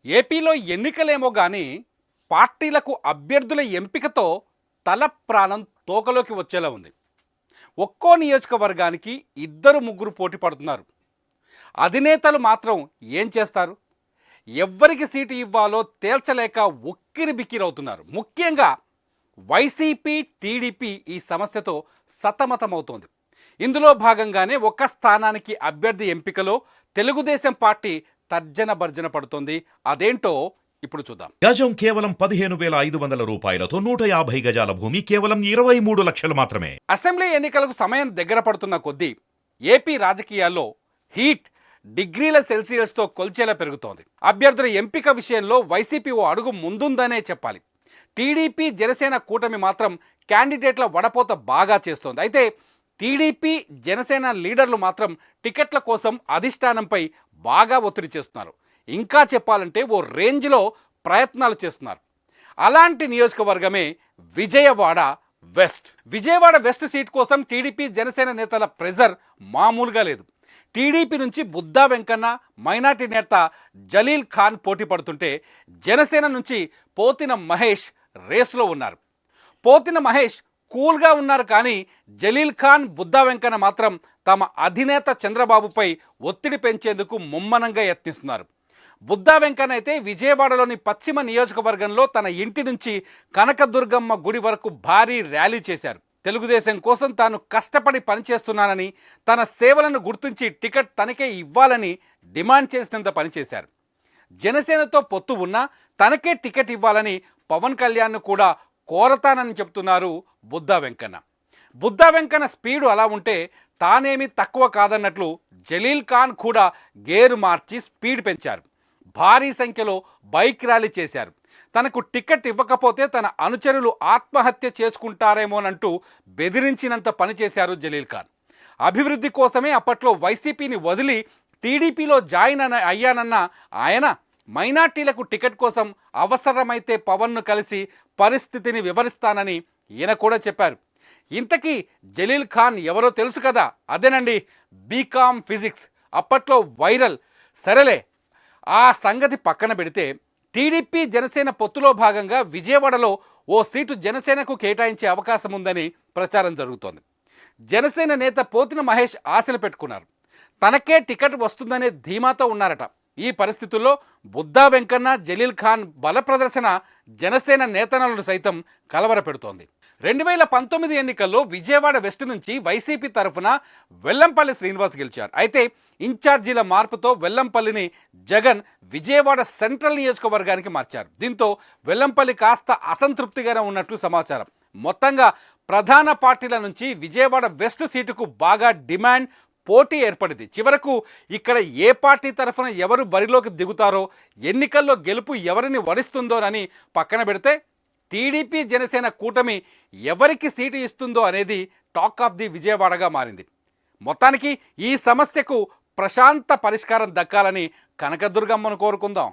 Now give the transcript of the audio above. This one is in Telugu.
ఏపీలో ఎన్నికలేమో కానీ పార్టీలకు అభ్యర్థుల ఎంపికతో తల ప్రాణం తోకలోకి వచ్చేలా ఉంది. ఒక్కో నియోజకవర్గానికి ఇద్దరు ముగ్గురు పోటీ పడుతున్నారు. అధినేతలు మాత్రం ఏం చేస్తారు? ఎవ్వరికి సీటు ఇవ్వాలో తేల్చలేక ఉక్కిరి బిక్కిరవుతున్నారు. ముఖ్యంగా వైసీపీ టీడీపీ ఈ సమస్యతో సతమతమవుతోంది. ఇందులో భాగంగానే ఒక్క స్థానానికి అభ్యర్థి ఎంపికలో తెలుగుదేశం పార్టీ తర్జన భర్జన పడుతోంది. అదేంటో ఇప్పుడు చూద్దాం. గజం కేవలం 15,500 రూపాయలతో 150 గజాల భూమి కేవలం 23 లక్షలు మాత్రమే. అసెంబ్లీ ఎన్నికలకు సమయం దగ్గర పడుతున్న కొద్దీ ఏపీ రాజకీయాల్లో హీట్ డిగ్రీల సెల్సియస్తో కొల్చేలా పెరుగుతోంది. అభ్యర్థుల ఎంపిక విషయంలో వైసీపీ ఓ అడుగు ముందుందనే చెప్పాలి. టీడీపీ జనసేన కూటమి మాత్రం క్యాండిడేట్ల వడపోత బాగా చేస్తోంది. అయితే టీడీపీ జనసేన లీడర్లు మాత్రం టికెట్ల కోసం అధిష్టానంపై బాగా ఒత్తిడి చేస్తున్నారు. ఇంకా చెప్పాలంటే ఓ రేంజ్లో ప్రయత్నాలు చేస్తున్నారు. అలాంటి నియోజకవర్గమే Vijayawada west. Vijayawada west seat కోసం టీడీపీ జనసేన నేతల ప్రెజర్ మామూలుగా లేదు. టీడీపీ నుంచి బుద్దా వెంకన్న, మైనార్టీ నేత జలీల్ ఖాన్ పోటీ పడుతుంటే జనసేన నుంచి పోతిన మహేష్ రేసులో ఉన్నారు. పోతిన మహేష్ కూల్గా ఉన్నారు, కానీ జలీల్ ఖాన్, బుద్దా వెంకన్న మాత్రం తమ అధినేత చంద్రబాబుపై ఒత్తిడి పెంచేందుకు ముమ్మనంగా యత్నిస్తున్నారు. బుద్దా వెంకన్న అయితే విజయవాడలోని పశ్చిమ నియోజకవర్గంలో తన ఇంటి నుంచి కనకదుర్గమ్మ గుడి వరకు భారీ ర్యాలీ చేశారు. తెలుగుదేశం కోసం తాను కష్టపడి పనిచేస్తున్నానని, తన సేవలను గుర్తించి టికెట్ తనకే ఇవ్వాలని డిమాండ్ చేసినంత పనిచేశారు. జనసేనతో పొత్తు ఉన్నా తనకే టికెట్ ఇవ్వాలని పవన్ కళ్యాణ్ను కూడా కోరతానని చెప్తున్నారు బుద్దా వెంకన్న. బుద్దా వెంకన్న స్పీడు అలా ఉంటే తానేమీ తక్కువ కాదన్నట్లు జలీల్ ఖాన్ కూడా గేరు మార్చి స్పీడ్ పెంచారు. భారీ సంఖ్యలో బైక్ ర్యాలీ చేశారు. తనకు టికెట్ ఇవ్వకపోతే తన అనుచరులు ఆత్మహత్య చేసుకుంటారేమోనంటూ బెదిరించినంత పనిచేశారు జలీల్ ఖాన్. అభివృద్ధి కోసమే అప్పట్లో వైసీపీని వదిలి టీడీపీలో జాయిన్ అయ్యానన్న ఆయన మైనార్టీలకు టికెట్ కోసం అవసరమైతే పవన్ను కలిసి పరిస్థితిని వివరిస్తానని ఈయన కూడా చెప్పారు. ఇంతకీ జలీల్ ఖాన్ ఎవరో తెలుసు కదా? అదేనండి, బీకామ్ ఫిజిక్స్. అప్పట్లో వైరల్. సరేలే, ఆ సంగతి పక్కన పెడితే టీడీపీ జనసేన పొత్తులో భాగంగా విజయవాడలో ఓ సీటు జనసేనకు కేటాయించే అవకాశం ఉందని ప్రచారం జరుగుతోంది. జనసేన నేత పోతిన మహేష్ ఆశలు పెట్టుకున్నారు. తనకే టికెట్ వస్తుందనే ధీమాతో ఉన్నారట. ఈ పరిస్థితుల్లో బుద్దా వెంకన్న, జలీల్ ఖాన్ బల ప్రదర్శన జనసేన నేతలను సైతం కలవరపెడుతోంది. 2019 ఎన్నికల్లో విజయవాడ వెస్ట్ నుంచి వైసీపీ తరఫున వెల్లంపల్లి శ్రీనివాస్ గెలిచారు. అయితే ఇన్ఛార్జీల మార్పుతో వెల్లంపల్లిని జగన్ విజయవాడ సెంట్రల్ నియోజకవర్గానికి మార్చారు. దీంతో వెల్లంపల్లి కాస్త అసంతృప్తిగానే ఉన్నట్లు సమాచారం. మొత్తంగా ప్రధాన పార్టీల నుంచి విజయవాడ వెస్ట్ సీటుకు బాగా డిమాండ్, పోటీ ఏర్పడింది. చివరకు ఇక్కడ ఏ పార్టీ తరఫున ఎవరు బరిలోకి దిగుతారో, ఎన్నికల్లో గెలుపు ఎవరిని వరిస్తుందోనని పక్కన పెడితే టీడీపీ జనసేన కూటమి ఎవరికి సీటు ఇస్తుందో అనేది టాక్ ఆఫ్ ది విజయవాడగా మారింది. మొత్తానికి ఈ సమస్యకు ప్రశాంత పరిష్కారం దక్కాలని కనకదుర్గమ్మను కోరుకుందాం.